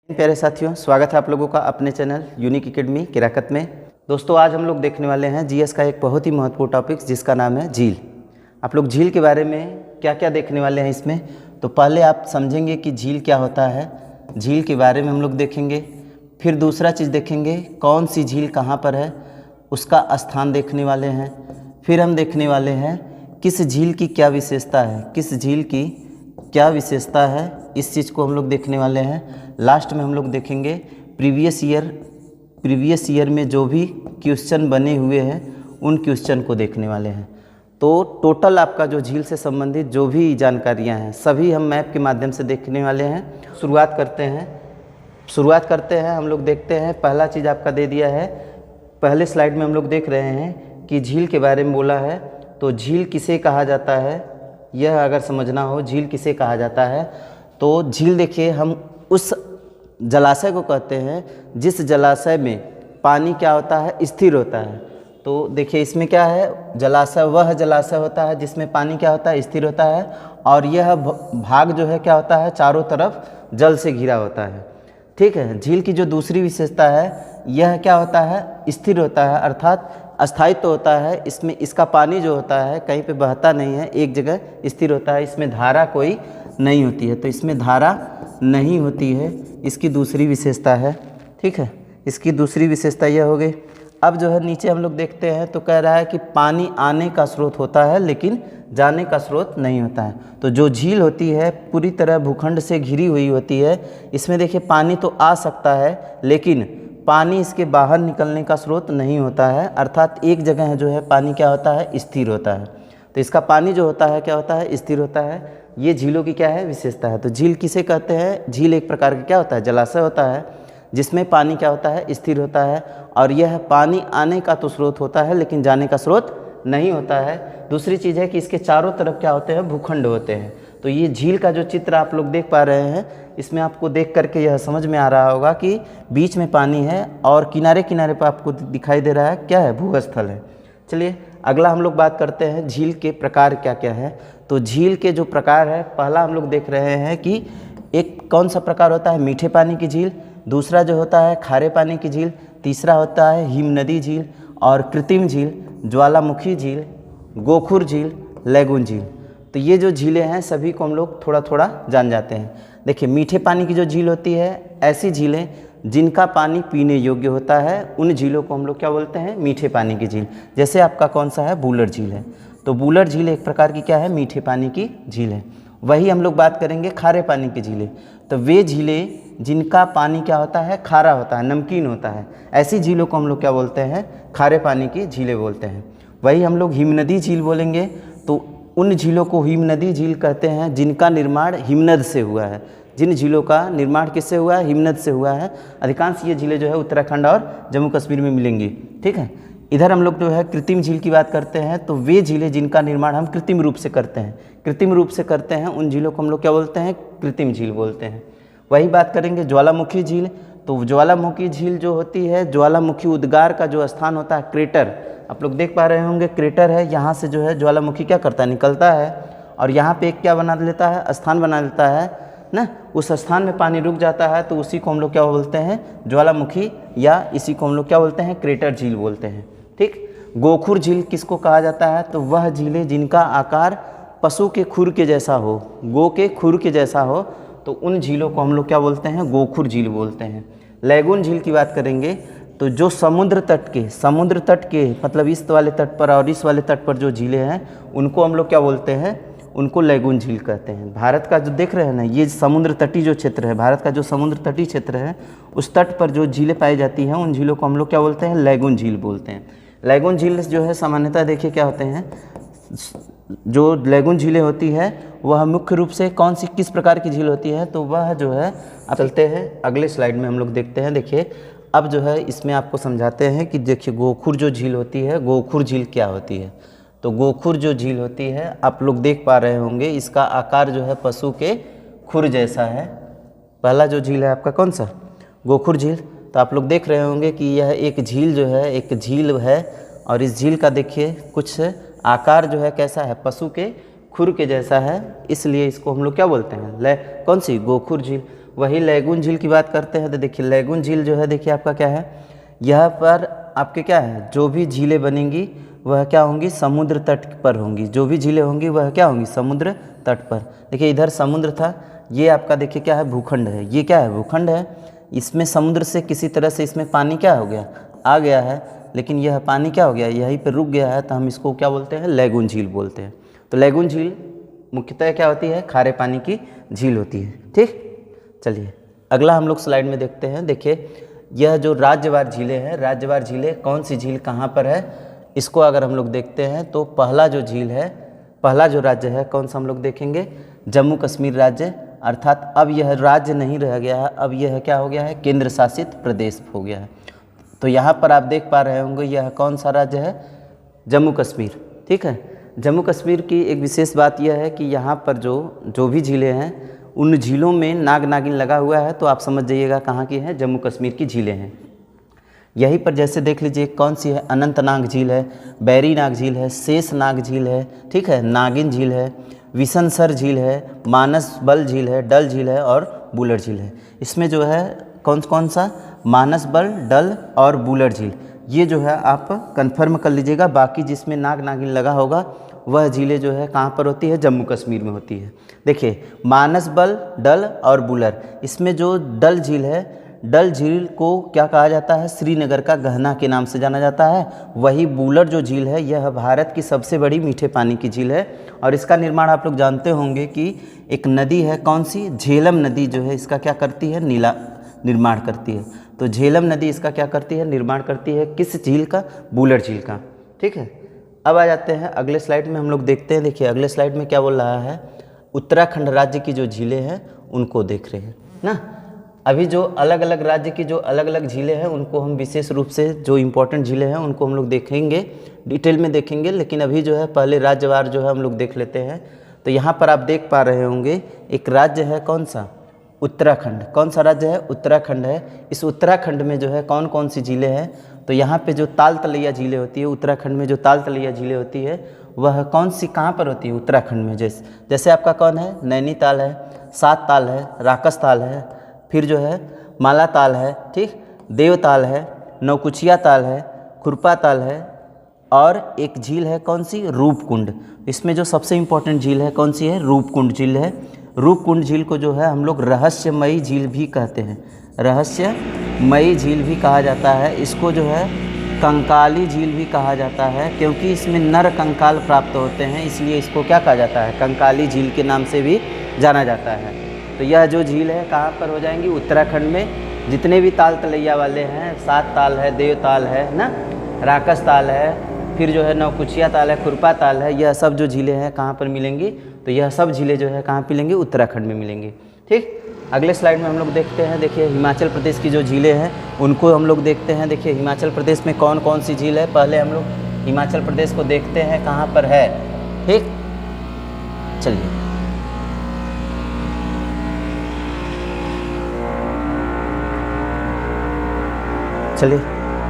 प्यारे साथियों, स्वागत है आप लोगों का अपने चैनल यूनिक एकेडमी किराकत में। दोस्तों, आज हम लोग देखने वाले हैं जीएस का एक बहुत ही महत्वपूर्ण टॉपिक जिसका नाम है झील। आप लोग झील के बारे में क्या क्या देखने वाले हैं इसमें, तो पहले आप समझेंगे कि झील क्या होता है। झील के बारे में हम लोग देखेंगे, फिर दूसरा चीज़ देखेंगे कौन सी झील कहाँ पर है, उसका स्थान देखने वाले हैं। फिर हम देखने वाले हैं किस झील की क्या विशेषता है, किस झील की क्या विशेषता है, इस चीज़ को हम लोग देखने वाले हैं। लास्ट में हम लोग देखेंगे प्रीवियस ईयर में जो भी क्वेश्चन बने हुए हैं उन क्वेश्चन को देखने वाले हैं। तो टोटल आपका जो झील से संबंधित जो भी जानकारियां हैं सभी हम मैप के माध्यम से देखने वाले हैं। शुरुआत करते हैं हम लोग देखते हैं। पहला चीज़ आपका दे दिया है, पहले स्लाइड में हम लोग देख रहे हैं कि झील के बारे में बोला है। तो झील किसे कहा जाता है, यह अगर समझना हो झील किसे कहा जाता है तो झील देखिए, हम उस जलाशय को कहते हैं जिस जलाशय में पानी क्या होता है, स्थिर होता है। तो देखिए इसमें क्या है, जलाशय वह जलाशय होता है जिसमें पानी क्या होता है, स्थिर होता है। और यह भाग जो है क्या होता है, चारों तरफ जल से घिरा होता है। ठीक है। झील की जो दूसरी विशेषता है, यह क्या होता है, स्थिर होता है, अर्थात अस्थायित्व होता है। इसमें इसका पानी जो होता है कहीं पे बहता नहीं है, एक जगह स्थिर होता है। इसमें धारा कोई नहीं होती है, तो इसमें धारा नहीं होती है, इसकी दूसरी विशेषता है। ठीक है, इसकी दूसरी विशेषता यह हो गई। अब जो है नीचे हम लोग देखते हैं तो कह रहा है कि पानी आने का स्रोत होता है लेकिन जाने का स्रोत नहीं होता है। तो जो झील होती है पूरी तरह भूखंड से घिरी हुई होती है। इसमें देखिए पानी तो आ सकता है लेकिन पानी इसके बाहर निकलने का स्रोत नहीं होता है, अर्थात एक जगह जो है पानी क्या होता है, स्थिर होता है। तो इसका पानी जो होता है क्या होता है, स्थिर होता है। ये झीलों की क्या है, विशेषता है। तो झील किसे कहते हैं, झील एक प्रकार का क्या होता है, जलाशय होता है जिसमें पानी क्या होता है, स्थिर होता है। और यह पानी आने का तो स्रोत होता है लेकिन जाने का स्रोत नहीं होता है। दूसरी चीज़ है कि इसके चारों तरफ क्या होते हैं, भूखंड होते हैं। तो ये झील का जो चित्र आप लोग देख पा रहे हैं, इसमें आपको देख करके यह समझ में आ रहा होगा कि बीच में पानी है और किनारे किनारे पर आपको दिखाई दे रहा है क्या है, भूस्थल है। चलिए अगला हम लोग बात करते हैं झील के प्रकार क्या क्या है। तो झील के जो प्रकार है, पहला हम लोग देख रहे हैं कि एक कौन सा प्रकार होता है, मीठे पानी की झील। दूसरा जो होता है खारे पानी की झील। तीसरा होता है हिमनदी झील और कृत्रिम झील, ज्वालामुखी झील, गोखुर झील, लैगून झील। तो ये जो झीलें हैं सभी को हम लोग थोड़ा थोड़ा जान जाते हैं। देखिए मीठे पानी की जो झील होती है, ऐसी झीलें जिनका पानी पीने योग्य होता है, उन झीलों को हम लोग क्या बोलते हैं, मीठे पानी की झील। जैसे आपका कौन सा है, बूलर झील है। तो बूलर झील एक प्रकार की क्या है, मीठे पानी की झील है। वही हम लोग बात करेंगे खारे पानी की झीलें। तो वे झीलें जिनका पानी क्या होता है, खारा होता है, नमकीन होता है, ऐसी झीलों को हम लोग क्या बोलते हैं, खारे पानी की झीलें बोलते हैं। वही हम लोग हिमनदी झील बोलेंगे तो उन झीलों को हिमनदी झील कहते हैं जिनका निर्माण हिमनद से हुआ है। जिन झीलों का निर्माण किससे हुआ है, हिमनद से हुआ है। अधिकांश ये झीलें जो है उत्तराखंड और जम्मू कश्मीर में मिलेंगी। ठीक है। इधर हम लोग जो है कृत्रिम झील की बात करते हैं, तो वे झीलें जिनका निर्माण हम कृत्रिम रूप से करते हैं, उन झीलों को हम लोग क्या बोलते हैं, कृत्रिम झील बोलते हैं। वही बात करेंगे ज्वालामुखी झील। तो ज्वालामुखी झील जो होती है, ज्वालामुखी उद्गार का जो स्थान होता है, क्रेटर, आप लोग देख पा रहे होंगे क्रेटर है, यहाँ से जो है ज्वालामुखी क्या करता है, निकलता है और यहाँ पे एक क्या बना लेता है, स्थान बना लेता है ना। उस स्थान में पानी रुक जाता है तो उसी को हम लोग क्या बोलते हैं, ज्वालामुखी, या इसी को हम लोग क्या बोलते हैं, क्रेटर झील बोलते हैं। ठीक। गोखुर झील किसको कहा जाता है, तो वह झीलें जिनका आकार पशु के खुर के जैसा हो, गो के खुर के जैसा हो, तो उन झीलों को हम लोग क्या बोलते हैं, गोखुर झील बोलते हैं। लैगून झील की बात करेंगे तो जो समुद्र तट के मतलब इस वाले तट पर और इस वाले तट पर जो झीलें हैं उनको हम लोग क्या बोलते हैं, उनको लैगून झील कहते हैं। भारत का जो देख रहे हैं ना, ये समुद्र तटीय जो क्षेत्र है, भारत का जो समुद्र तटीय क्षेत्र है, उस तट पर जो झीलें पाई जाती हैं उन झीलों को हम लोग क्या बोलते हैं, लैगून झील बोलते हैं। लैगून झील जो है सामान्यतः देखिए क्या होते हैं, जो लैगून झीलें होती है वह मुख्य रूप से कौन सी किस प्रकार की झील होती है, तो वह जो है, अब चलते हैं अगले स्लाइड में हम लोग देखते हैं। देखिए अब जो है इसमें आपको समझाते हैं कि देखिए गोखुर जो झील होती है, गोखुर झील क्या होती है। तो गोखुर जो झील होती है आप लोग देख पा रहे होंगे, इसका आकार जो है पशु के खुर जैसा है। पहला जो झील है आपका कौन सा, गोखुर झील। तो आप लोग देख रहे होंगे कि यह एक झील जो है, एक झील है और इस झील का देखिए कुछ आकार जो है कैसा है, पशु के खुर के जैसा है, इसलिए इसको हम लोग क्या बोलते हैं, कौन सी, गोखुर झील। वही लैगून झील की बात करते हैं तो देखिए लैगून झील जो है देखिए आपका क्या है, यहाँ पर आपके क्या है, जो भी झीलें बनेंगी वह क्या होंगी, समुद्र तट पर होंगी। जो भी झीलें होंगी वह क्या होंगी, समुद्र तट पर। देखिए इधर समुद्र था, ये आपका देखिए क्या है, भूखंड है। ये क्या है, भूखंड है। इसमें समुद्र से किसी तरह से इसमें पानी क्या हो गया, आ गया है, लेकिन यह पानी क्या हो गया, यहीं पर रुक गया है, तो हम इसको क्या बोलते हैं, लैगून झील बोलते हैं। तो लैगून झील मुख्यतः क्या होती है, खारे पानी की झील होती है। ठीक, चलिए अगला हम लोग स्लाइड में देखते हैं। देखिए यह जो राज्यवार झीलें हैं, राज्यवार झीलें कौन सी झील कहाँ पर है, इसको अगर हम लोग देखते हैं तो पहला जो झील है, पहला जो राज्य है कौन सा हम लोग देखेंगे, जम्मू कश्मीर राज्य। अर्थात अब यह राज्य नहीं रह गया है, अब यह क्या हो गया है, केंद्र शासित प्रदेश हो गया है। तो यहाँ पर आप देख पा रहे होंगे यह कौन सा राज्य है, जम्मू कश्मीर। ठीक है, जम्मू कश्मीर की एक विशेष बात यह है कि यहाँ पर जो भी झीलें हैं उन झीलों में नाग नागिन लगा हुआ है, तो आप समझ जाइएगा कहाँ की है, जम्मू कश्मीर की झीलें हैं। यहीं पर जैसे देख लीजिए कौन सी है, अनंतनाग झील है, बैरी नाग झील है, शेषनाग झील है, ठीक है, नागिन झील है, विशनसर झील है, मानसबल झील है, डल झील है और बुलर झील है। इसमें जो है कौन कौन सा, मानसबल, डल और बुलर झील, ये जो है आप कंफर्म कर लीजिएगा। बाकी जिसमें नाग नागिन लगा होगा वह झीलें जो है कहाँ पर होती है, जम्मू कश्मीर में होती है। देखिए मानसबल, डल और बुलर, इसमें जो डल झील है, डल झील को क्या कहा जाता है, श्रीनगर का गहना के नाम से जाना जाता है। वही बुलर जो झील है यह भारत की सबसे बड़ी मीठे पानी की झील है और इसका निर्माण आप लोग जानते होंगे कि एक नदी है, कौन सी, झेलम नदी जो है इसका क्या करती है, निर्माण करती है। तो झेलम नदी इसका क्या करती है, निर्माण करती है, किस झील का, बुलर झील का। ठीक है, अब आ जाते हैं अगले स्लाइड में, हम लोग देखते हैं। देखिए अगले स्लाइड में क्या बोल रहा है, उत्तराखंड राज्य की जो झीलें हैं उनको देख रहे हैं ना। अभी जो अलग अलग राज्य की जो अलग अलग झीलें हैं उनको हम विशेष रूप से, जो इम्पोर्टेंट झीलें हैं उनको हम लोग देखेंगे, डिटेल में देखेंगे, लेकिन अभी जो है पहले राज्यवार जो है हम लोग देख लेते हैं। तो यहाँ पर आप देख पा रहे होंगे एक राज्य है, कौन सा, उत्तराखंड। कौन सा राज्य है, उत्तराखंड है। इस उत्तराखंड में जो है कौन कौन सी झीलें हैं, तो यहाँ पे जो ताल तलैया झीलें होती है, उत्तराखंड में जो ताल तलैया झीलें होती है वह कौन सी, कहाँ पर होती है, उत्तराखंड में। जैसे आपका कौन है, नैनीताल है, सात ताल है, राकस ताल है, फिर जो है माला ताल है, ठीक, देवताल है, नौकुचिया ताल है, खुरपा ताल है और एक झील है कौन सी, रूपकुंड। इसमें जो सबसे इम्पोर्टेंट झील है कौन सी है, रूपकुंड झील है। रूपकुंड झील को जो है हम लोग रहस्यमयी झील भी कहते हैं, रहस्यमयी झील भी कहा जाता है। इसको जो है कंकाली झील भी कहा जाता है, क्योंकि इसमें नर कंकाल प्राप्त होते हैं, इसलिए इसको क्या कहा जाता है, कंकाली झील के नाम से भी जाना जाता है। तो यह जो झील है कहाँ पर हो जाएंगी, उत्तराखंड में। जितने भी ताल तलैया वाले हैं, सात ताल है, देवताल है ना, राकस ताल है, फिर जो है नौकुचिया ताल है, खुरपा ताल है, यह सब जो झीलें हैं कहाँ पर मिलेंगी, तो यह सब झीलें जो है कहाँ मिलेंगी, उत्तराखंड में मिलेंगी। ठीक, अगले स्लाइड में हम लोग देखते हैं। देखिए हिमाचल प्रदेश की जो झीलें हैं उनको हम लोग देखते हैं। देखिए हिमाचल प्रदेश में कौन कौन सी झील है, पहले हम लोग हिमाचल प्रदेश को देखते हैं कहाँ पर है। ठीक, चलिए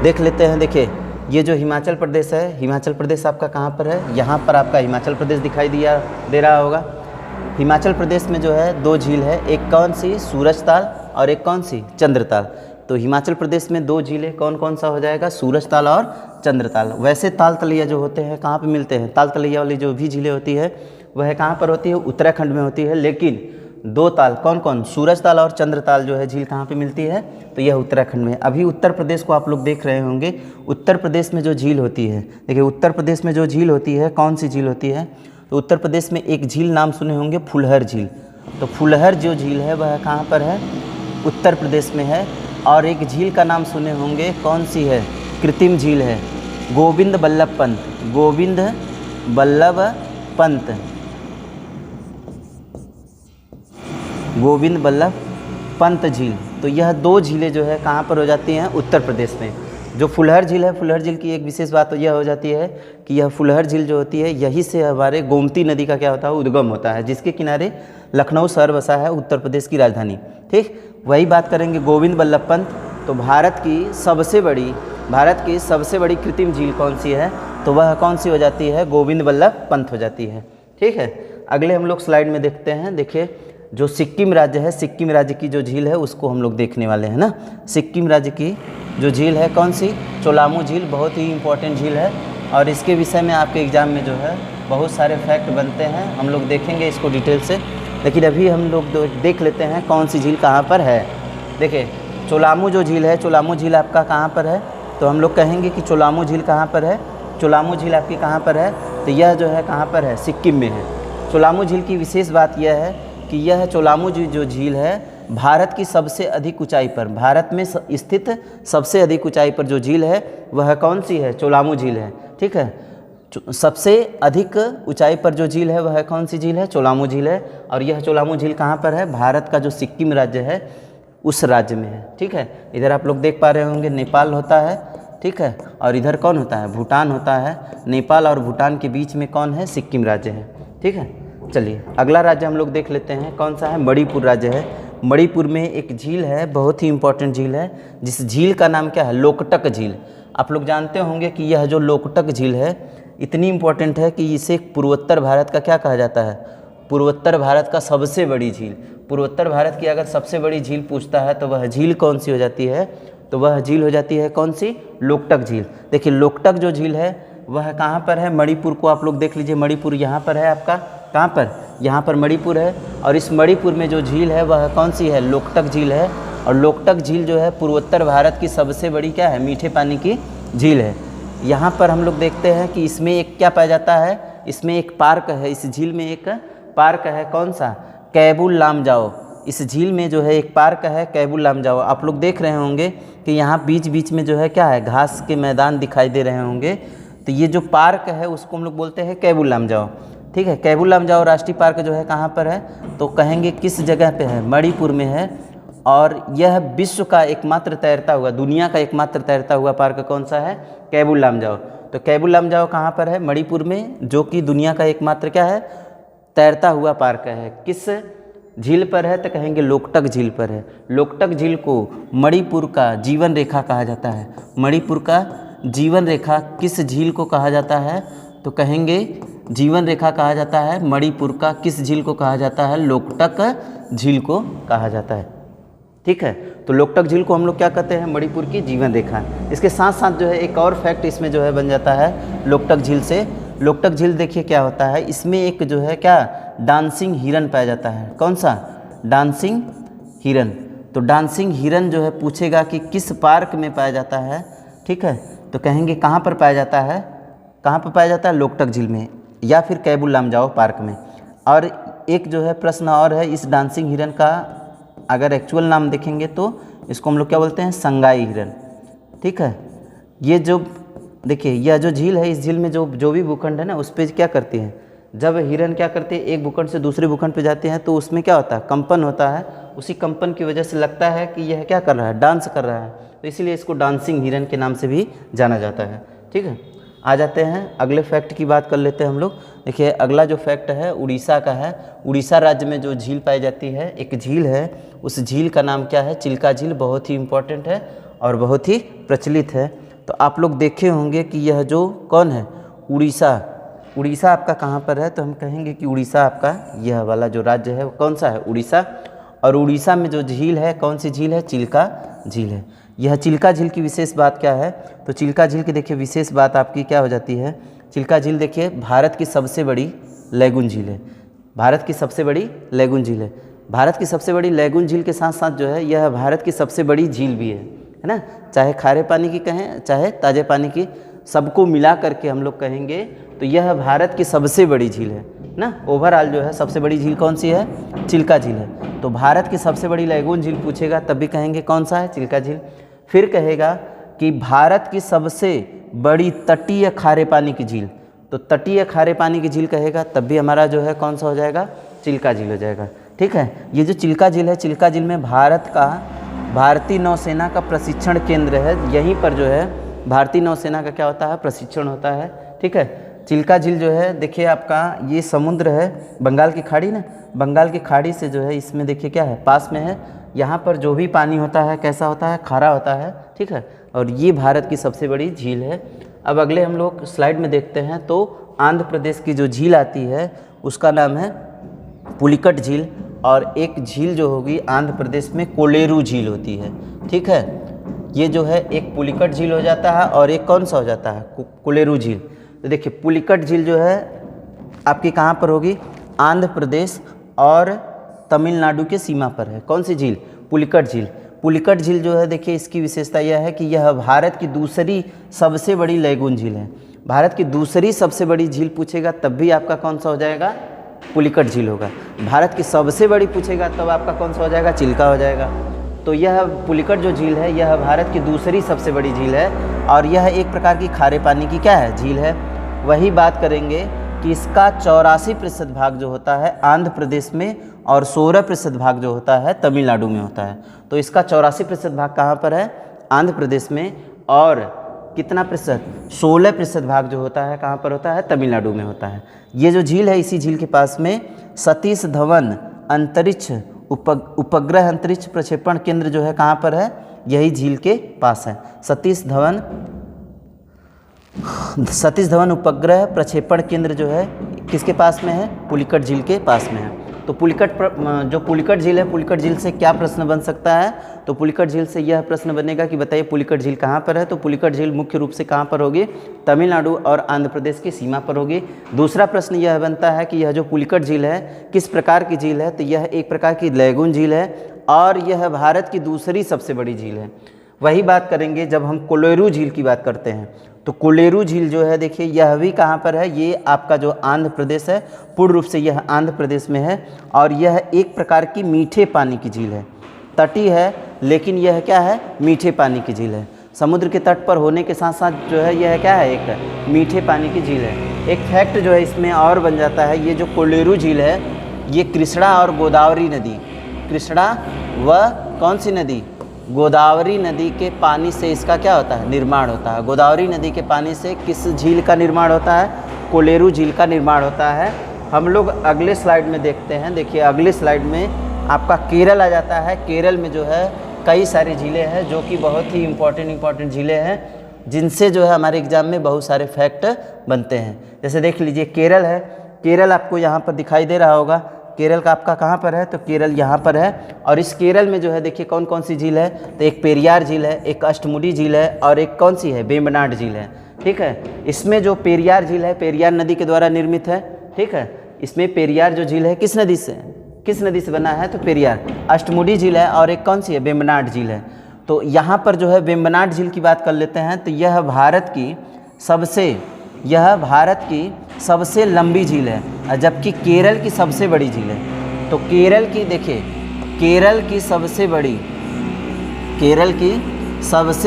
देख लेते हैं। देखिए ये जो हिमाचल प्रदेश है, हिमाचल प्रदेश आपका कहाँ पर है, यहाँ पर आपका हिमाचल प्रदेश दिखाई दे रहा होगा। हिमाचल प्रदेश में जो है दो झील है, एक कौन सी, सूरज ताल और एक कौन सी, चंद्रताल। तो हिमाचल प्रदेश में दो झीलें कौन कौन सा हो जाएगा, सूरज ताल और चंद्रताल। वैसे ताल तलैया जो होते हैं कहाँ पे मिलते हैं, ताल तलैया वाली जो भी झीलें होती है वह कहाँ पर होती है, उत्तराखंड में होती है। लेकिन दो ताल कौन कौन, सूरज ताल और चंद्रताल जो है झील कहाँ पे मिलती है, तो यह उत्तराखंड में। अभी उत्तर प्रदेश को आप लोग देख रहे होंगे, उत्तर प्रदेश में जो झील होती है, देखिए उत्तर प्रदेश में जो झील होती है, कौन सी झील होती है, तो उत्तर प्रदेश में एक झील नाम सुने होंगे, फुलहर झील। तो फुलहर जो झील है वह कहाँ पर है, उत्तर प्रदेश में है। और एक झील का नाम सुने होंगे, कौन सी है, कृत्रिम झील है, गोविंद बल्लभ पंत, गोविंद बल्लभ पंत, गोविंद बल्लभ पंत झील। तो यह दो झीलें जो है कहाँ पर हो जाती हैं, उत्तर प्रदेश में। जो फुलहर झील है, फुलहर झील की एक विशेष बात तो यह हो जाती है कि यह फुलहर झील जो होती है यहीं से हमारे गोमती नदी का क्या होता है, उद्गम होता है, जिसके किनारे लखनऊ शहर बसा है, उत्तर प्रदेश की राजधानी। ठीक, वही बात करेंगे गोविंद बल्लभ पंत। तो भारत की सबसे बड़ी कृत्रिम झील कौन सी है, तो वह कौन सी हो जाती है, गोविंद बल्लभ पंत हो जाती है। ठीक है, अगले हम लोग स्लाइड में देखते हैं। देखिए जो सिक्किम राज्य है, सिक्किम राज्य की जो झील है उसको हम लोग देखने वाले हैं ना। सिक्किम राज्य की जो झील है कौन सी, चोलामू झील, बहुत ही इम्पोर्टेंट झील है और इसके विषय में आपके एग्ज़ाम में जो है बहुत सारे फैक्ट बनते हैं, हम लोग देखेंगे इसको डिटेल से। लेकिन अभी हम लोग देख लेते हैं कौन सी झील कहाँ पर है। देखिए चोलामू जो झील है, चोलामू झील आपका कहाँ पर है, तो हम लोग कहेंगे कि चोलामू झील कहाँ पर है, चोलामू झील आपकी कहाँ पर है, तो यह जो है कहाँ पर है, सिक्किम में है। चोलामू झील की विशेष बात यह है कि यह चोलामू जो झील है भारत की सबसे अधिक ऊंचाई पर, भारत में स्थित सबसे अधिक ऊंचाई पर जो झील है वह कौन सी है, चोलामू झील है। ठीक है, सबसे अधिक ऊंचाई पर जो झील है वह कौन सी झील है, चोलामू झील है। और यह चोलामू झील कहाँ पर है, भारत का जो सिक्किम राज्य है उस राज्य में है। ठीक है, इधर आप लोग देख पा रहे होंगे नेपाल होता है, ठीक है, और इधर कौन होता है, भूटान होता है। नेपाल और भूटान के बीच में कौन है, सिक्किम राज्य है। ठीक है, चलिए अगला राज्य हम लोग देख लेते हैं, कौन सा है, मणिपुर राज्य है। मणिपुर में एक झील है, बहुत ही इंपॉर्टेंट झील है, जिस झील का नाम क्या है, लोकटक झील। आप लोग जानते होंगे कि यह जो लोकटक झील है इतनी इम्पोर्टेंट है कि इसे पूर्वोत्तर भारत का क्या कहा जाता है, पूर्वोत्तर भारत का सबसे बड़ी झील। पूर्वोत्तर भारत की अगर सबसे बड़ी झील पूछता है तो वह झील कौन सी हो जाती है, तो वह झील हो जाती है कौन सी, लोकटक झील। देखिए लोकटक जो झील है वह कहाँ पर है, मणिपुर को आप लोग देख लीजिए, मणिपुर यहाँ पर है आपका, कहाँ पर, यहाँ पर मणिपुर है। और इस मणिपुर में जो झील है वह कौन सी है, लोकटक झील है। और लोकटक झील जो है पूर्वोत्तर भारत की सबसे बड़ी क्या है, मीठे पानी की झील है। यहाँ पर हम लोग देखते हैं कि इसमें एक क्या पाया जाता है, इसमें एक पार्क है, इस झील में एक पार्क है, कौन सा, कैबुल लामजाओ। इस झील में जो है एक पार्क है, कैबुल लामजाओ। आप लोग देख रहे होंगे कि यहाँ बीच बीच में जो है क्या है, घास के मैदान दिखाई दे रहे होंगे, तो ये जो पार्क है उसको हम लोग बोलते हैं कैबुल लामजाओ। ठीक है, कैबुल लामजाओ राष्ट्रीय पार्क जो है कहाँ पर है, तो कहेंगे किस जगह पे है, मणिपुर में है। और यह विश्व का एकमात्र तैरता हुआ, दुनिया का एकमात्र तैरता हुआ पार्क कौन सा है, कैबुल लामजाओ। तो कैबुल लामजाओ कहाँ पर है, मणिपुर में, जो कि दुनिया का एकमात्र क्या है, तैरता हुआ पार्क है। किस झील पर है, तो कहेंगे लोकटक झील पर है। लोकटक झील को मणिपुर का जीवन रेखा कहा जाता है। मणिपुर का जीवन रेखा किस झील को कहा जाता है, तो कहेंगे जीवन रेखा कहा जाता है मणिपुर का किस झील को कहा जाता है, लोकटक झील को कहा जाता है। ठीक है, तो लोकटक झील को हम लोग क्या कहते हैं, मणिपुर की जीवन रेखा। इसके साथ साथ जो है एक और फैक्ट इसमें जो है बन जाता है लोकटक झील से। लोकटक झील देखिए क्या होता है, इसमें एक जो है क्या, डांसिंग हिरन पाया जाता है। कौन सा, डांसिंग हिरन। तो डांसिंग हिरन जो है पूछेगा कि किस पार्क में पाया जाता है, ठीक है, तो कहेंगे कहाँ पर पाया जाता है, कहाँ पर पाया जाता है, लोकटक झील में या फिर कैबुल लामजाओ पार्क में। और एक जो है प्रश्न और है, इस डांसिंग हिरन का अगर एक्चुअल नाम देखेंगे तो इसको हम लोग क्या बोलते हैं, संगाई हिरन। ठीक है, ये जो देखिए यह जो झील है, इस झील में जो भी भूखंड है ना उस पर क्या करती है, जब हिरन क्या करते हैं, एक भूखंड से दूसरे भूखंड पे जाते हैं तो उसमें क्या होता है, कंपन होता है। उसी कंपन की वजह से लगता है कि यह क्या कर रहा है, डांस कर रहा है, तो इसीलिए इसको डांसिंग हिरन के नाम से भी जाना जाता है। ठीक है, आ जाते हैं अगले फैक्ट की बात कर लेते हैं हम लोग। देखिए अगला जो फैक्ट है उड़ीसा का है। उड़ीसा राज्य में जो झील पाई जाती है, एक झील है, उस झील का नाम क्या है, चिल्का झील। बहुत ही इम्पोर्टेंट है और बहुत ही प्रचलित है। तो आप लोग देखे होंगे कि यह जो कौन है, उड़ीसा, उड़ीसा आपका कहाँ पर है, तो हम कहेंगे कि उड़ीसा आपका यह वाला जो राज्य है वो कौन सा है, उड़ीसा। और उड़ीसा में जो झील है, कौन सी झील है, चिल्का झील है। यह चिल्का झील की विशेष बात क्या है, तो चिल्का झील की देखिए विशेष बात आपकी क्या हो जाती है। चिल्का झील देखिए भारत की सबसे बड़ी लैगून झील है, भारत की सबसे बड़ी लैगून झील है। भारत की सबसे बड़ी लैगून झील के साथ साथ जो है यह भारत की सबसे बड़ी झील भी है ना, चाहे खारे पानी की कहें चाहे ताजे पानी की, सबको मिला करके हम लोग कहेंगे तो यह भारत की सबसे बड़ी झील है ना। ओवरऑल जो है सबसे बड़ी झील कौन सी है, चिल्का झील है। तो भारत की सबसे बड़ी लैगून झील पूछेगा तब भी कहेंगे कौन सा है, चिल्का झील। फिर कहेगा कि भारत की सबसे बड़ी तटीय खारे पानी की झील, तो तटीय खारे पानी की झील कहेगा तब भी हमारा जो है कौन सा हो जाएगा, चिल्का झील हो जाएगा। ठीक है, ये जो चिल्का झील है, चिल्का झील में भारत का भारतीय नौसेना का प्रशिक्षण केंद्र है। यहीं पर जो है भारतीय नौसेना का क्या होता है, प्रशिक्षण होता है। ठीक है, चिल्का झील जो है देखिए आपका ये समुद्र है, बंगाल की खाड़ी ना, बंगाल की खाड़ी से जो है इसमें देखिए क्या है, पास में है। यहाँ पर जो भी पानी होता है कैसा होता है, खारा होता है। ठीक है, और ये भारत की सबसे बड़ी झील है। अब अगले हम लोग स्लाइड में देखते हैं तो आंध्र प्रदेश की जो झील आती है उसका नाम है पुलिकट झील। और एक झील जो होगी आंध्र प्रदेश में कोलेरू झील होती है। ठीक है, ये जो है एक पुलिकट झील हो जाता है और एक कौन सा हो जाता है, कोलेरू झील। तो देखिए पुलिकट झील जो है आपकी कहाँ पर होगी, आंध्र प्रदेश और तमिलनाडु के सीमा पर है। कौन सी झील, पुलिकट झील। पुलिकट झील जो है देखिए इसकी विशेषता यह है कि यह भारत की दूसरी सबसे बड़ी लैगून झील है। भारत की दूसरी सबसे बड़ी झील पूछेगा तब भी आपका कौन सा हो जाएगा, पुलिकट झील होगा। भारत की सबसे बड़ी पूछेगा तब आपका कौन सा हो जाएगा, चिल्का हो जाएगा। तो यह पुलिकट जो झील है यह भारत की दूसरी सबसे बड़ी झील है और यह एक प्रकार की खारे पानी की क्या है, झील है। वही बात करेंगे कि इसका 84% भाग जो होता है आंध्र प्रदेश में और 16% भाग जो होता है तमिलनाडु में होता है। तो इसका 84% भाग कहाँ पर है, आंध्र प्रदेश में, और कितना प्रतिशत, 16% भाग जो होता है कहाँ पर होता है, तमिलनाडु में होता है। ये जो झील है इसी झील के पास में सतीश धवन अंतरिक्ष उपग्रह अंतरिक्ष प्रक्षेपण केंद्र जो है कहाँ पर है, यही झील के पास है। सतीश धवन उपग्रह प्रक्षेपण केंद्र जो है किसके पास में है, पुलिकट झील के पास में है। तो जो पुलिकट झील है, पुलिकट झील से क्या प्रश्न बन सकता है, तो पुलिकट झील से यह प्रश्न बनेगा कि बताइए पुलिकट झील कहाँ पर है। तो पुलिकट झील मुख्य रूप से कहाँ पर होगी, तमिलनाडु और आंध्र प्रदेश की सीमा पर होगी। दूसरा प्रश्न यह बनता है कि यह जो पुलिकट झील है किस प्रकार की झील है, तो यह एक प्रकार की लैगून झील है और यह भारत की दूसरी सबसे बड़ी झील है। वही बात करेंगे जब हम कोलेरू झील की बात करते हैं। तो कोलेरू झील जो है देखिए यह भी कहाँ पर है, ये आपका जो आंध्र प्रदेश है, पूर्ण रूप से यह आंध्र प्रदेश में है और यह एक प्रकार की मीठे पानी की झील है। तटीय है लेकिन यह क्या है, मीठे पानी की झील है। समुद्र के तट पर होने के साथ साथ जो है यह क्या है, एक मीठे पानी की झील है। एक फैक्ट जो है इसमें और बन जाता है, ये जो कोलेरू झील है ये कृष्णा और गोदावरी नदी, कृष्णा व कौन सी नदी, गोदावरी नदी के पानी से इसका क्या होता है, निर्माण होता है। गोदावरी नदी के पानी से किस झील का निर्माण होता है, कोलेरू झील का निर्माण होता है। हम लोग अगले स्लाइड में देखते हैं। देखिए अगले स्लाइड में आपका केरल आ जाता है। केरल में जो है कई सारी झीलें हैं जो कि बहुत ही इम्पोर्टेंट झीलें हैं, जिनसे जो है हमारे एग्जाम में बहुत सारे फैक्ट बनते हैं। जैसे देख लीजिए केरल है, केरल आपको यहाँ पर दिखाई दे रहा होगा। केरल का आपका कहाँ पर है, तो केरल यहाँ पर है। और इस केरल में जो है देखिए कौन कौन सी झील है, तो एक पेरियार झील है, एक अष्टमुडी झील है और एक कौन सी है, वेम्बनाड झील है। ठीक है, इसमें जो पेरियार झील है पेरियार नदी के द्वारा निर्मित है। ठीक है, इसमें पेरियार जो झील है किस नदी से बना है, तो पेरियार। अष्टमुडी झील है और एक कौन सी है, वेम्बनाड झील है। तो यहाँ पर जो है वेम्बनाड झील की बात कर लेते हैं। तो यह भारत की सबसे लंबी झील है, जबकि केरल की सबसे बड़ी झील है। तो केरल की देखिए, केरल की सबसे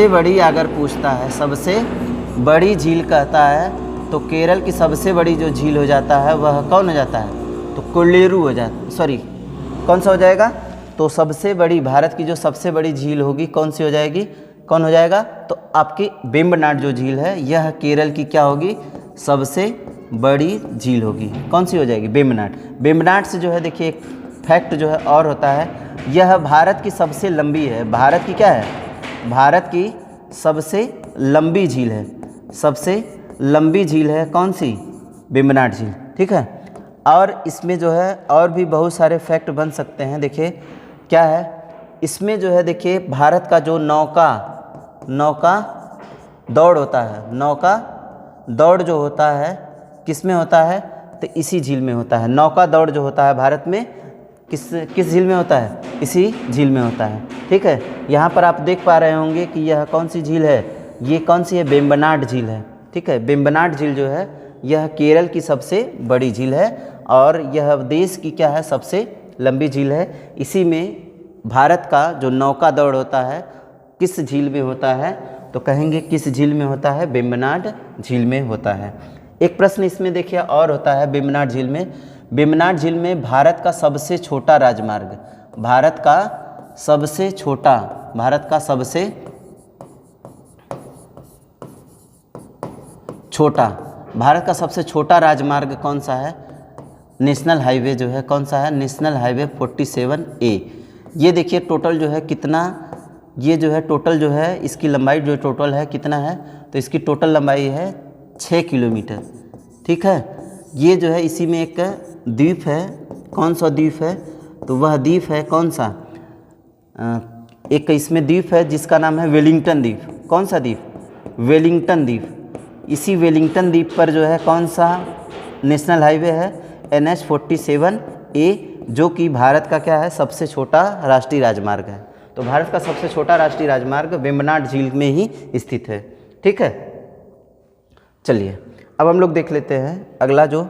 बड़ी अगर पूछता है, सबसे बड़ी झील कहता है, तो केरल की सबसे बड़ी जो झील हो जाता है वह कौन हो जाता है, तो कोलेरू हो जाता, सॉरी कौन सा हो जाएगा, तो सबसे बड़ी भारत की जो सबसे बड़ी झील होगी कौन सी हो जाएगी, कौन हो जाएगा, तो आपकी वेम्बनाड जो झील है यह केरल की क्या होगी, सबसे बड़ी झील होगी। कौन सी हो जाएगी, वेम्बनाड। वेम्बनाड से जो है देखिए एक फैक्ट जो है और होता है, यह भारत की सबसे लंबी है। भारत की क्या है, भारत की सबसे लंबी झील है, सबसे लंबी झील है कौन सी, वेम्बनाड झील। ठीक है, और इसमें जो है और भी बहुत सारे फैक्ट बन सकते हैं। देखिए क्या है, इसमें जो है देखिए भारत का जो नौका दौड़ होता है, नौका दौड़ जो होता है किस में होता है, तो इसी झील में होता है। नौका दौड़ जो होता है भारत में किस झील में होता है, इसी झील में होता है। ठीक है, यहाँ पर आप देख पा रहे होंगे कि यह कौन सी झील है, ये कौन सी है, वेम्बनाड झील है। ठीक है, वेम्बनाड झील जो है यह केरल की सबसे बड़ी झील है और यह देश की क्या है, सबसे लंबी झील है। इसी में भारत का जो नौका दौड़ होता है किस झील में होता है, तो कहेंगे किस झील में होता है, वेम्बनाड झील में होता है। एक प्रश्न इसमें देखिए और होता है वेम्बनाड झील में, वेम्बनाड झील में भारत का सबसे छोटा राजमार्ग, भारत का सबसे छोटा राजमार्ग कौन सा है, नेशनल हाईवे जो है कौन सा है, नेशनल हाईवे 47A। ये देखिए टोटल जो है कितना, ये जो है टोटल जो है इसकी लंबाई जो टोटल है कितना है, तो इसकी टोटल लंबाई है 6 किलोमीटर। ठीक है, ये जो है इसी में एक द्वीप है, कौन सा द्वीप है, तो वह द्वीप है कौन सा? एक इसमें द्वीप है जिसका नाम है वेलिंगटन द्वीप। कौन सा द्वीप? वेलिंगटन द्वीप। इसी वेलिंगटन द्वीप पर जो है कौन सा नेशनल हाईवे है? NH-47A, जो कि भारत का क्या है? सबसे छोटा राष्ट्रीय राजमार्ग है। तो भारत का सबसे छोटा राष्ट्रीय राजमार्ग वेम्बनाड झील में ही स्थित है। ठीक है, चलिए अब हम लोग देख लेते हैं अगला जो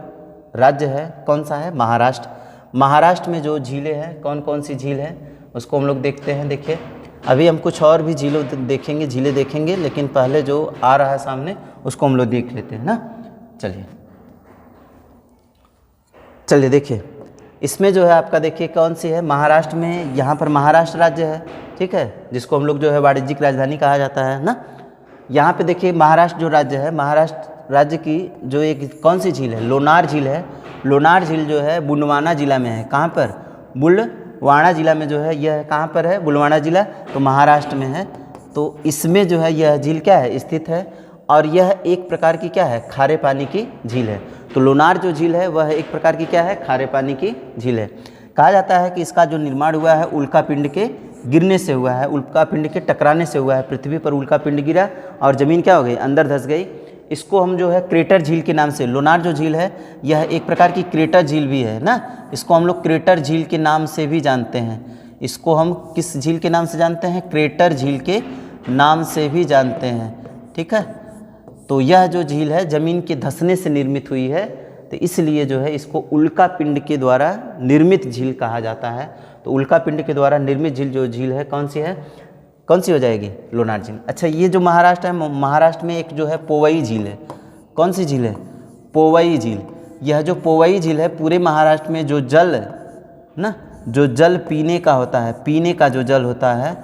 राज्य है कौन सा है? महाराष्ट्र। महाराष्ट्र में जो झीलें हैं, कौन कौन सी झील है उसको हम लोग देखते हैं। देखिए अभी हम कुछ और भी झीलें देखेंगे, लेकिन पहले जो आ रहा है सामने उसको हम लोग देख लेते हैं ना। चलिए देखिए इसमें जो है आपका देखिए कौन सी है? महाराष्ट्र में, यहाँ पर महाराष्ट्र राज्य है, ठीक है, जिसको हम लोग जो है वाणिज्यिक राजधानी कहा जाता है ना। यहाँ पे देखिए महाराष्ट्र जो राज्य है, महाराष्ट्र राज्य की जो एक कौन सी झील है? लोनार झील है। लोनार झील जो है बुंडवाना जिला में है। कहाँ पर? बुलवाड़ा जिला में जो है यह कहाँ पर है? बुलवाड़ा जिला, तो महाराष्ट्र में है। तो इसमें जो है यह झील क्या है? स्थित है, और यह एक प्रकार की क्या है? खारे पानी की झील है। तो लोनार जो झील है वह एक प्रकार की क्या है? खारे पानी की झील है। कहा जाता है कि इसका जो निर्माण हुआ है उल्कापिंड के गिरने से हुआ है, उल्कापिंड के टकराने से हुआ है। पृथ्वी पर उल्कापिंड गिरा और ज़मीन क्या हो गई? अंदर धंस गई। इसको हम जो है क्रेटर झील के नाम से, लोनार जो झील है यह एक प्रकार की क्रेटर झील भी है ना। इसको हम लोग क्रेटर झील के नाम से भी जानते हैं। इसको हम किस झील के नाम से जानते हैं? क्रेटर झील के नाम से भी जानते हैं। ठीक है, तो यह जो झील है ज़मीन के धंसने से निर्मित हुई है, तो इसलिए जो है इसको उल्कापिंड के द्वारा निर्मित झील कहा जाता है। तो उल्कापिंड के द्वारा निर्मित झील जो झील है कौन सी है? कौन सी हो जाएगी? लोनार झील। अच्छा, ये जो महाराष्ट्र है, महाराष्ट्र में एक जो है पोवई झील है। कौन सी झील है? पोवई झील। यह जो पोवई झील है पूरे महाराष्ट्र में जो जल ना, जो जल पीने का होता है, पीने का जो जल होता है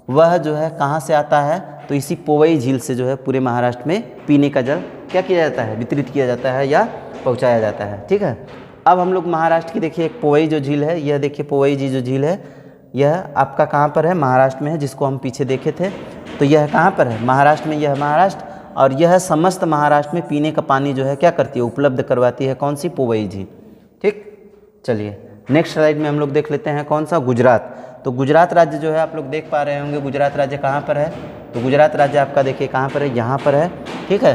वह जो है कहाँ से आता है? तो इसी पोवई झील से जो है पूरे महाराष्ट्र में पीने का जल क्या किया जाता है? वितरित किया जाता है या पहुँचाया जाता है। ठीक है, अब हम लोग महाराष्ट्र की देखिए एक पोवई जो झील है, यह देखिए पोवई जी जो झील है यह आपका कहाँ पर है? महाराष्ट्र में है, जिसको हम पीछे देखे थे। तो यह कहाँ पर है? महाराष्ट्र में। यह महाराष्ट्र, और यह समस्त महाराष्ट्र में पीने का पानी जो है क्या करती है? उपलब्ध करवाती है। कौन सी? पोवई झील। ठीक, चलिए नेक्स्ट स्लाइड में हम लोग देख लेते हैं कौन सा? गुजरात। तो गुजरात राज्य जो है आप लोग देख पा रहे होंगे, गुजरात राज्य कहाँ पर है? तो गुजरात राज्य आपका देखिए कहाँ पर है? यहाँ पर है। ठीक है,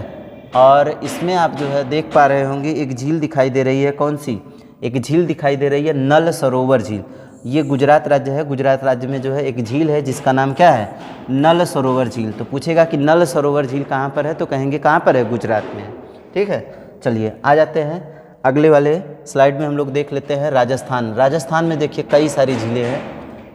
और इसमें आप जो है देख पा रहे होंगे एक झील दिखाई दे रही है। कौन सी? एक झील दिखाई दे रही है, नल सरोवर झील। ये गुजरात राज्य है। गुजरात राज्य में जो है एक झील है जिसका नाम क्या है? नल सरोवर झील। तो पूछेगा कि नल सरोवर झील कहाँ पर है, तो कहेंगे कहाँ पर है? गुजरात में है। ठीक है, चलिए आ जाते हैं अगले वाले स्लाइड में। हम लोग देख लेते हैं राजस्थान। राजस्थान में देखिए कई सारी झीलें हैं।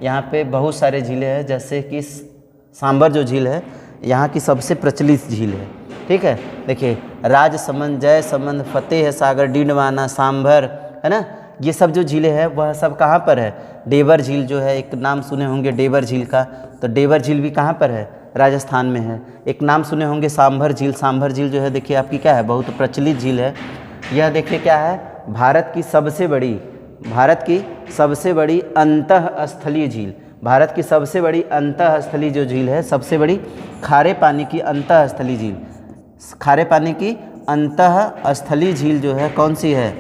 यहाँ पे बहुत सारे झीलें हैं, जैसे कि सांबर जो झील है यहाँ की सबसे प्रचलित झील है। ठीक है, देखिए राजसमंद, जयसमंद, फतेह सागर, डीडवाना, सांभर, है ना, ये सब जो झीलें हैं वह सब कहाँ पर है? डेबर झील जो है, एक नाम सुने होंगे डेबर झील का, तो डेबर झील भी कहाँ पर है? राजस्थान में है। एक नाम सुने होंगे सांभर झील। सांभर झील जो है देखिए आपकी क्या है? बहुत प्रचलित झील है। यह देखिए क्या है? भारत की सबसे बड़ी अंतःस्थलीय झील। भारत की सबसे बड़ी अंतःस्थलीय जो झील है, सबसे बड़ी खारे पानी की अंतःस्थलीय झील, खारे पानी की अंतःस्थलीय झील जो है कौन सी है?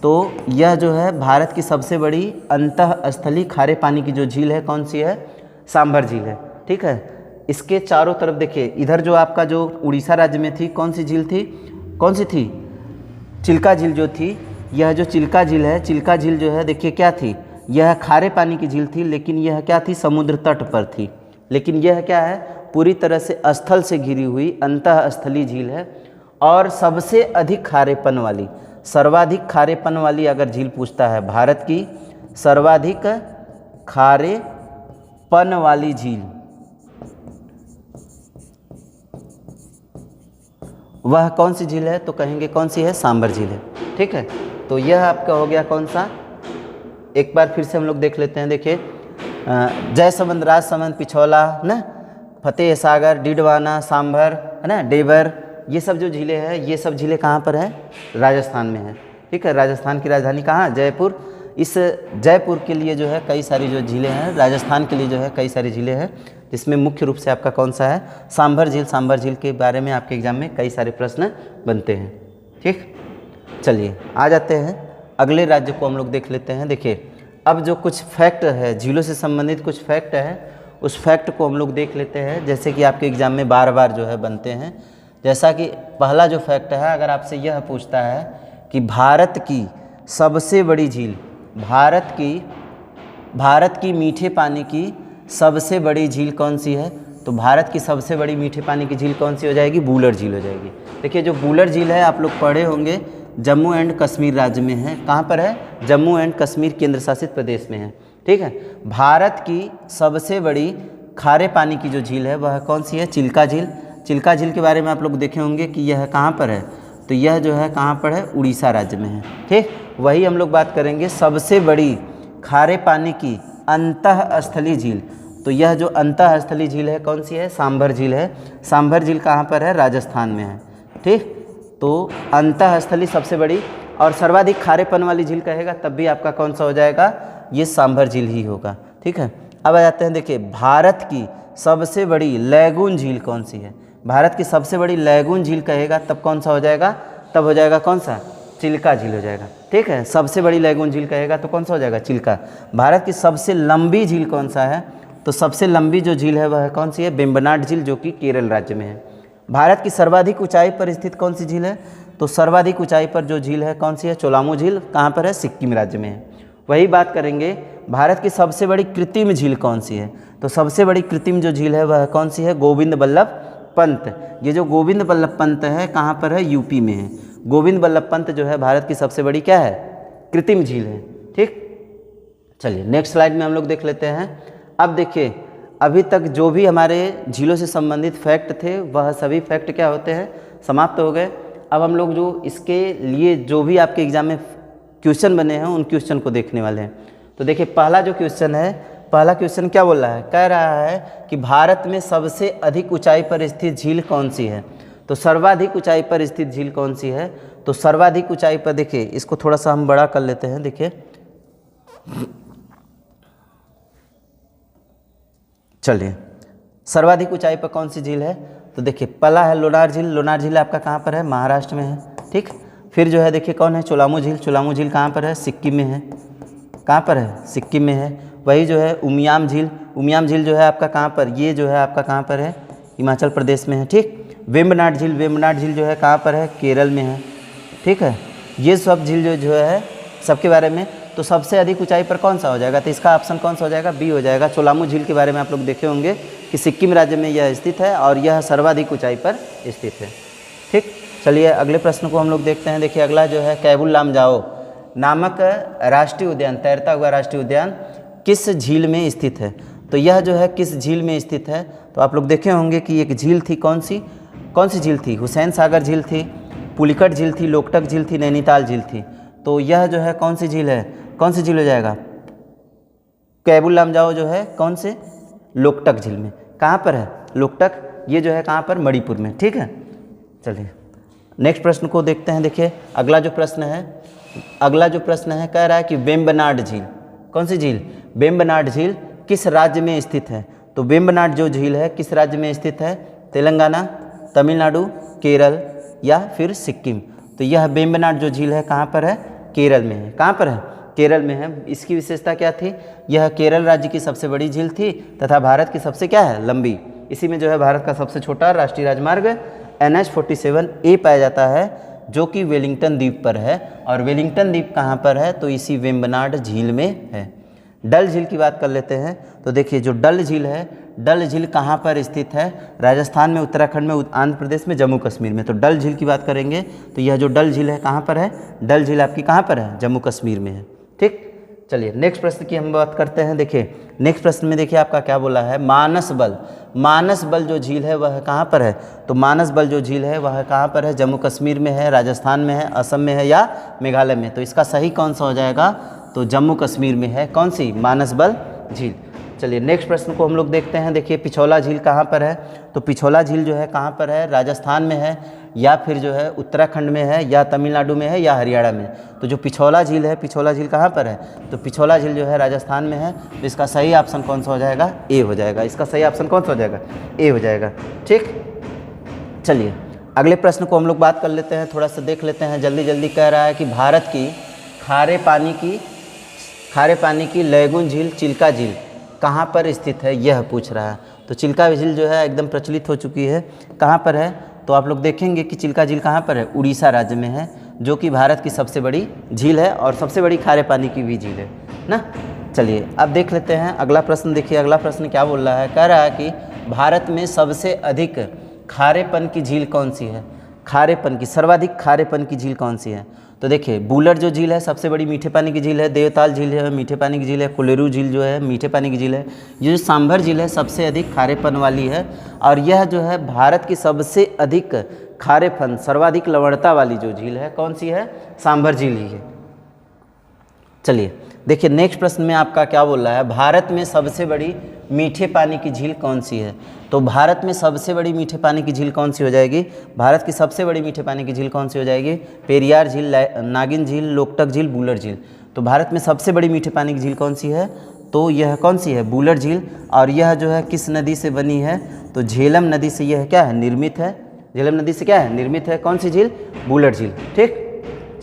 तो यह जो है भारत की सबसे बड़ी अंतःस्थलीय खारे पानी की जो झील है कौन सी है? सांभर झील है। ठीक है, इसके चारों तरफ देखिए, इधर जो आपका जो उड़ीसा राज्य में थी कौन सी झील थी? कौन सी थी? चिल्का झील जो थी। यह जो चिल्का झील है, चिल्का झील जो है देखिए क्या थी? यह खारे पानी की झील थी, लेकिन यह क्या थी? समुद्र तट पर थी। लेकिन यह क्या है? पूरी तरह से स्थल से घिरी हुई अंतःस्थलीय झील है, और सबसे अधिक खारेपन वाली, सर्वाधिक खारेपन वाली अगर झील पूछता है, भारत की सर्वाधिक खारेपन वाली झील वह कौन सी झील है? तो कहेंगे कौन सी है? सांभर झील है। ठीक है, तो यह आपका हो गया कौन सा? एक बार फिर से हम लोग देख लेते हैं। देखिए जयसमंद, राजसमंद, पिछौला ना, फतेह सागर, डीडवाना, सांभर, है ना, डेबर, ये सब जो झीलें हैं, ये सब झीलें कहाँ पर है? राजस्थान में है। ठीक है, राजस्थान की राजधानी कहाँ? जयपुर। इस जयपुर के लिए जो है कई सारी जो झीलें हैं, राजस्थान के लिए जो है कई सारी झीलें हैं, जिसमें मुख्य रूप से आपका कौन सा है? सांभर झील। सांभर झील के बारे में आपके एग्जाम में कई सारे प्रश्न बनते हैं। ठीक, चलिए आ जाते हैं अगले राज्य को हम लोग देख लेते हैं। देखिए अब जो कुछ फैक्ट है, झीलों से संबंधित कुछ फैक्ट है, उस फैक्ट को हम लोग देख लेते हैं, जैसे कि आपके एग्ज़ाम में बार बार जो है बनते हैं। जैसा कि पहला जो फैक्ट है, अगर आपसे यह पूछता है कि भारत की सबसे बड़ी झील, भारत की मीठे पानी की सबसे बड़ी झील कौन सी है, तो भारत की सबसे बड़ी मीठे पानी की झील कौन सी हो जाएगी, वुलर झील हो जाएगी। देखिए जो वुलर झील है आप लोग पढ़े होंगे, जम्मू एंड कश्मीर राज्य में है। कहाँ पर है, जम्मू एंड कश्मीर केंद्र शासित प्रदेश में है, ठीक है। भारत की सबसे बड़ी खारे पानी की जो झील है वह कौन सी है, चिल्का झील। चिल्का झील के बारे में आप लोग देखे होंगे कि यह कहाँ पर है, तो यह जो है कहाँ पर है, उड़ीसा राज्य में है, ठीक। वही हम लोग बात करेंगे सबसे बड़ी खारे पानी की अंतःस्थलीय झील, तो यह जो अंतःस्थलीय झील है कौन सी है, सांभर झील है। सांभर झील कहाँ पर है, राजस्थान में है, ठीक। तो अंतःस्थलीय सबसे बड़ी और सर्वाधिक खारेपन वाली झील कहेगा तब भी आपका कौन सा हो जाएगा, ये सांभर झील ही होगा, ठीक है। अब आ जाते हैं, देखिए भारत की सबसे बड़ी लैगून झील कौन सी है, भारत की सबसे बड़ी लैगून झील कहेगा तब कौन सा हो जाएगा, तब हो जाएगा कौन सा, चिल्का झील हो जाएगा, ठीक है। सबसे बड़ी लैगून झील कहेगा तो कौन सा हो जाएगा, चिल्का। भारत की सबसे लंबी झील कौन सा है, तो सबसे लंबी जो झील है वह कौन सी है, वेम्बनाड झील, जो कि केरल राज्य में है। भारत की सर्वाधिक ऊंचाई पर स्थित कौन सी झील है, तो सर्वाधिक ऊंचाई पर जो झील है कौन सी है, चोलामू झील, कहाँ पर है, सिक्किम राज्य में है। वही बात करेंगे, भारत की सबसे बड़ी कृत्रिम झील कौन सी है, तो सबसे बड़ी कृत्रिम जो झील है वह कौन सी है, गोविंद बल्लभ पंत। ये जो गोविंद बल्लभ पंत है कहाँ पर है, यूपी में है। गोविंद बल्लभ पंत जो है भारत की सबसे बड़ी क्या है, कृत्रिम झील है, ठीक। चलिए नेक्स्ट स्लाइड में हम लोग देख लेते हैं। अब देखिए अभी तक जो भी हमारे झीलों से संबंधित फैक्ट थे वह सभी फैक्ट क्या होते हैं, समाप्त हो गए। अब हम लोग जो इसके लिए जो भी आपके एग्जाम में क्वेश्चन बने हैं उन क्वेश्चन को देखने वाले हैं। तो देखिए पहला जो क्वेश्चन है, पहला क्वेश्चन क्या बोल रहा है, कह रहा है कि भारत में सबसे अधिक ऊंचाई पर स्थित झील कौन सी है, तो सर्वाधिक ऊंचाई पर स्थित झील कौन सी है, तो सर्वाधिक ऊंचाई पर, देखिए इसको थोड़ा सा हम बड़ा कर लेते हैं। देखिए चलिए सर्वाधिक ऊंचाई पर कौन सी झील है, तो देखिए पहला है लोनार झील। लोनार झील आपका कहाँ पर है, महाराष्ट्र में है, ठीक। फिर जो है देखिए कौन है, चोलामू झील। चोलामू झील कहाँ पर है, सिक्किम में है। कहाँ पर है, सिक्किम में है। वही जो है उमियाम झील। उमियाम झील जो है आपका कहाँ पर, ये जो है आपका कहाँ पर है, हिमाचल प्रदेश में है, ठीक। वेम्बनाड झील, वेम्बनाड झील जो है कहाँ पर है, केरल में है, ठीक है। ये सब झील जो है सबके बारे में, तो सबसे अधिक ऊंचाई पर कौन सा हो जाएगा, तो इसका ऑप्शन कौन सा हो जाएगा, बी हो जाएगा। चोलामू झील के बारे में आप लोग देखे होंगे कि सिक्किम राज्य में यह स्थित है और यह सर्वाधिक ऊंचाई पर स्थित है, ठीक। चलिए अगले प्रश्न को हम लोग देखते हैं। देखिए अगला जो है, कैबुल लामजाओ नामक राष्ट्रीय उद्यान, तैरता हुआ राष्ट्रीय उद्यान किस झील में स्थित है, तो यह जो है किस झील में स्थित है, तो आप लोग देखे होंगे कि एक झील थी, कौन सी झील थी, हुसैन सागर झील थी, पुलिकट झील थी, लोकटक झील थी, नैनीताल झील थी। तो यह जो है कौन सी झील है, कौन सी झील हो जाएगा, कैबुल लामजाओ जो है कौन से, लोकटक झील में। कहाँ पर है लोकटक, ये जो है कहाँ पर, मणिपुर में, ठीक है। चलिए नेक्स्ट प्रश्न को देखते हैं। देखिए अगला जो प्रश्न है, कह रहा है कि वेम्बनाड झील, कौन सी झील, वेम्बनाड झील किस राज्य में स्थित है, तो वेम्बनाड जो झील है किस राज्य में स्थित है, तेलंगाना, तमिलनाडु, केरल या फिर सिक्किम। तो यह वेम्बनाड जो झील है कहाँ पर है, केरल में है। कहाँ पर है, केरल में है। इसकी विशेषता क्या थी, यह केरल राज्य की सबसे बड़ी झील थी तथा भारत की सबसे क्या है, लंबी। इसी में जो है भारत का सबसे छोटा राष्ट्रीय राजमार्ग NH-47A पाया जाता है, जो कि वेलिंगटन द्वीप पर है। और वेलिंगटन द्वीप कहाँ पर है, तो इसी वेम्बनाड झील में है। डल झील की बात कर लेते हैं। तो देखिए जो डल झील है, डल झील कहाँ पर स्थित है, राजस्थान में, उत्तराखंड में, आंध्र प्रदेश में, जम्मू कश्मीर में। तो डल झील की बात करेंगे तो यह जो डल झील है कहाँ पर है, डल झील आपकी कहाँ पर है, जम्मू कश्मीर में है, ठीक। चलिए नेक्स्ट प्रश्न की हम बात करते हैं। देखिए नेक्स्ट प्रश्न में देखिए आपका क्या बोला है, मानस बल। मानस बल जो झील है वह कहाँ पर है, तो मानस बल जो झील है वह कहाँ पर है, जम्मू कश्मीर में है, राजस्थान में है, असम में है या मेघालय में। तो इसका सही कौन सा हो जाएगा, तो जम्मू कश्मीर में है, कौन सी, मानस बल झील। चलिए नेक्स्ट प्रश्न को हम लोग देखते हैं। देखिए पिछौला झील कहाँ पर है, तो पिछौला झील जो है कहाँ पर है, राजस्थान में है या फिर जो है उत्तराखंड में है या तमिलनाडु में है या हरियाणा में। तो जो पिछौला झील है, पिछौला झील कहाँ पर है, तो पिछौला झील जो है राजस्थान में है। तो इसका सही ऑप्शन कौन सा हो जाएगा, ए हो जाएगा। इसका सही ऑप्शन कौन सा हो जाएगा, ए हो जाएगा, ठीक। चलिए अगले प्रश्न को हम लोग बात कर लेते हैं, थोड़ा सा देख लेते हैं जल्दी जल्दी। कह रहा है कि भारत की खारे पानी की लैगून झील, चिल्का झील कहाँ पर स्थित है, यह पूछ रहा है। तो चिल्का झील जो है एकदम प्रचलित हो चुकी है। कहाँ पर है, तो आप लोग देखेंगे कि चिल्का झील कहाँ पर है, उड़ीसा राज्य में है, जो कि भारत की सबसे बड़ी झील है और सबसे बड़ी खारे पानी की भी झील है ना। चलिए अब देख लेते हैं अगला प्रश्न। देखिए अगला प्रश्न क्या बोल रहा है, कह रहा है कि भारत में सबसे अधिक खारेपन की झील कौन सी है, खारेपन की, सर्वाधिक खारेपन की झील कौन सी है। तो देखिए बूलर जो झील है सबसे बड़ी मीठे पानी की झील है, देवताल झील है मीठे पानी की झील है, कोलेरू झील जो है मीठे पानी की झील है, ये जो सांभर झील है सबसे अधिक खारेपन वाली है, और यह जो है भारत की सबसे अधिक खारेपन सर्वाधिक लवणता वाली जो झील है कौन सी है, सांभर झील ही है। चलिए देखिए नेक्स्ट प्रश्न में आपका क्या बोल रहा है, भारत में सबसे बड़ी मीठे पानी की झील कौन सी है। तो भारत में सबसे बड़ी मीठे पानी की झील कौन सी हो जाएगी, भारत की सबसे बड़ी मीठे पानी की झील कौन सी हो जाएगी, पेरियार झील, नागिन झील, लोकटक झील, बूलर झील। तो भारत में सबसे बड़ी मीठे पानी की झील कौन सी है, तो यह कौन सी है, बूलर झील। और यह जो है किस नदी से बनी है, तो झेलम नदी से यह क्या है, निर्मित है, झेलम नदी से क्या है, निर्मित है, कौन सी झील, बूलर झील। ठीक,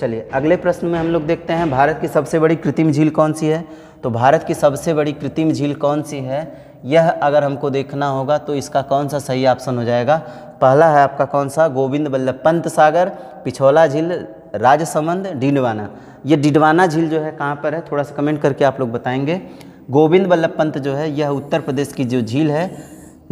चलिए अगले प्रश्न में हम लोग देखते हैं भारत की सबसे बड़ी कृत्रिम झील कौन सी है। तो भारत की सबसे बड़ी कृत्रिम झील कौन सी है, यह अगर हमको देखना होगा तो इसका कौन सा सही ऑप्शन हो जाएगा। पहला है आपका कौन सा, गोविंद बल्लभ पंत सागर, पिछौला झील, राजसमंद, डिडवाना। ये डिडवाना झील जो है कहाँ पर है, थोड़ा सा कमेंट करके आप लोग बताएंगे। गोविंद बल्लभ पंत जो है यह उत्तर प्रदेश की जो झील है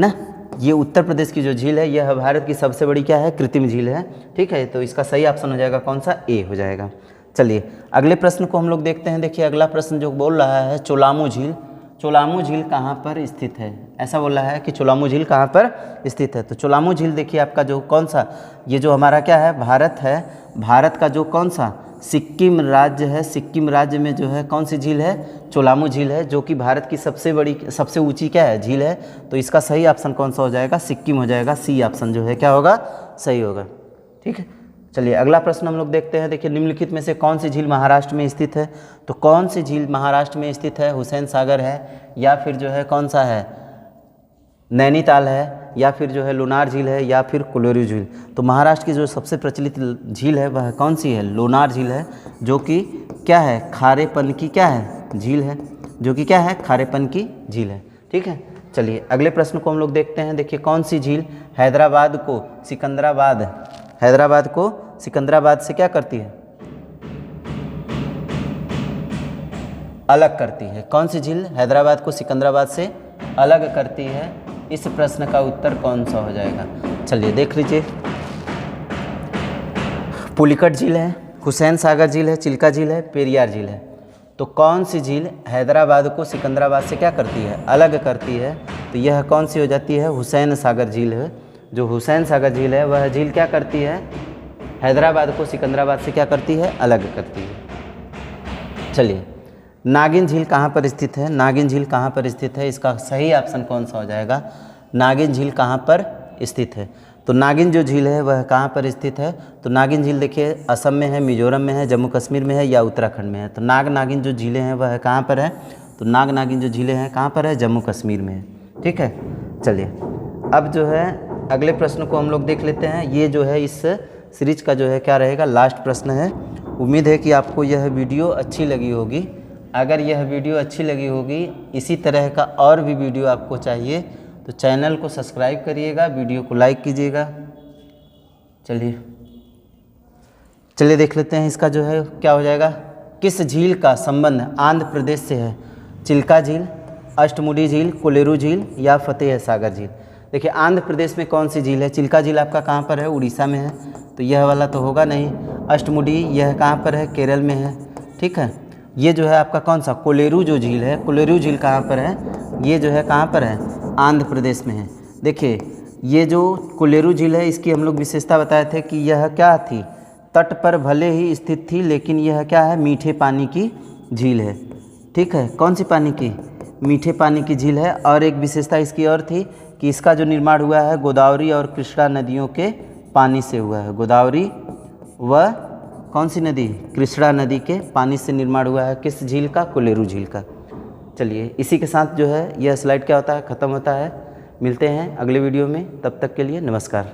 ना, ये उत्तर प्रदेश की जो झील है यह भारत की सबसे बड़ी क्या है, कृत्रिम झील है। ठीक है, तो इसका सही ऑप्शन हो जाएगा कौन सा, ए हो जाएगा। चलिए अगले प्रश्न को हम लोग देखते हैं। देखिए अगला प्रश्न जो बोल रहा है, चोलामू झील, चोलामू झील कहाँ पर स्थित है, ऐसा बोल रहा है कि चोलामू झील कहाँ पर स्थित है। तो चोलामू झील देखिए आपका जो कौन सा, ये जो हमारा क्या है, भारत है, भारत का जो कौन सा सिक्किम राज्य है, सिक्किम राज्य में जो है कौन सी झील है, चोलामू झील है, जो कि भारत की सबसे बड़ी सबसे ऊंची क्या है, झील है। तो इसका सही ऑप्शन कौन सा हो जाएगा, सिक्किम हो जाएगा, सी ऑप्शन जो है क्या होगा, सही होगा। ठीक है, चलिए अगला प्रश्न हम लोग देखते हैं। देखिए निम्नलिखित में से कौन सी झील महाराष्ट्र में स्थित है। तो कौन सी झील महाराष्ट्र में स्थित है, हुसैन सागर है, या फिर जो है कौन सा है, नैनीताल है, या फिर जो है लोनार झील है, या फिर कोलेरू झील। तो महाराष्ट्र की जो सबसे प्रचलित झील है वह कौन सी है, लोनार झील है, जो कि क्या है, खारेपन की क्या है, झील है, जो कि क्या है, खारेपन की झील है। ठीक है, चलिए अगले प्रश्न को हम लोग देखते हैं। देखिए कौन सी झील हैदराबाद को सिकंदराबाद, हैदराबाद को सिकंदराबाद से क्या करती है, अलग करती है। कौन सी झील हैदराबाद को सिकंदराबाद से अलग करती है, इस प्रश्न का उत्तर कौन सा हो जाएगा। चलिए देख लीजिए, पुलिकट झील है, हुसैन सागर झील है, चिल्का झील है, पेरियार झील है। तो कौन सी झील हैदराबाद को सिकंदराबाद से क्या करती है, अलग करती है। तो यह कौन सी हो जाती है, हुसैन सागर झील है। जो हुसैन सागर झील है वह झील क्या करती है, हैदराबाद को सिकंदराबाद से क्या करती है, अलग करती है। चलिए नागिन झील कहाँ पर स्थित है, नागिन झील कहाँ पर स्थित है, इसका सही ऑप्शन कौन सा हो जाएगा, नागिन झील कहाँ पर स्थित है। तो नागिन जो झील है वह कहाँ पर स्थित है। तो नागिन झील देखिए असम में है, मिजोरम में है, जम्मू कश्मीर में है, या उत्तराखंड में है। तो नागिन जो झीलें हैं वह कहाँ पर है, तो नागिन जो झीलें हैं कहाँ पर है, जम्मू कश्मीर में है। ठीक है, चलिए अब जो है अगले प्रश्न को हम लोग देख लेते हैं। ये जो है इस सीरीज का जो है क्या रहेगा, लास्ट प्रश्न है। उम्मीद है कि आपको यह वीडियो अच्छी लगी होगी। अगर यह वीडियो अच्छी लगी होगी, इसी तरह का और भी वीडियो आपको चाहिए तो चैनल को सब्सक्राइब करिएगा, वीडियो को लाइक कीजिएगा। चलिए देख लेते हैं इसका जो है क्या हो जाएगा, किस झील का संबंध आंध्र प्रदेश से है, चिल्का झील, अष्टमुडी झील, कोलेरू झील, या फतेह सागर झील। देखिए आंध्र प्रदेश में कौन सी झील है, चिल्का झील आपका कहाँ पर है, उड़ीसा में है, तो यह वाला तो होगा नहीं। अष्टमुडी यह कहाँ पर है, केरल में है। ठीक है, ये जो है आपका कौन सा, कोलेरू जो झील है, कोलेरू झील कहाँ पर है, ये जो है कहाँ पर है, आंध्र प्रदेश में है। देखिए ये जो कोलेरू झील है इसकी हम लोग विशेषता बताए थे कि यह क्या थी, तट पर भले ही स्थित थी, लेकिन यह क्या है, मीठे पानी की झील है। ठीक है, कौन सी पानी की, मीठे पानी की झील है। और एक विशेषता इसकी और थी कि इसका जो निर्माण हुआ है गोदावरी और कृष्णा नदियों के पानी से हुआ है। गोदावरी व कौन सी नदी, कृष्णा नदी के पानी से निर्माण हुआ है। किस झील का, कोलेरू झील का। चलिए इसी के साथ जो है यह स्लाइड क्या होता है, ख़त्म होता है। मिलते हैं अगले वीडियो में, तब तक के लिए नमस्कार।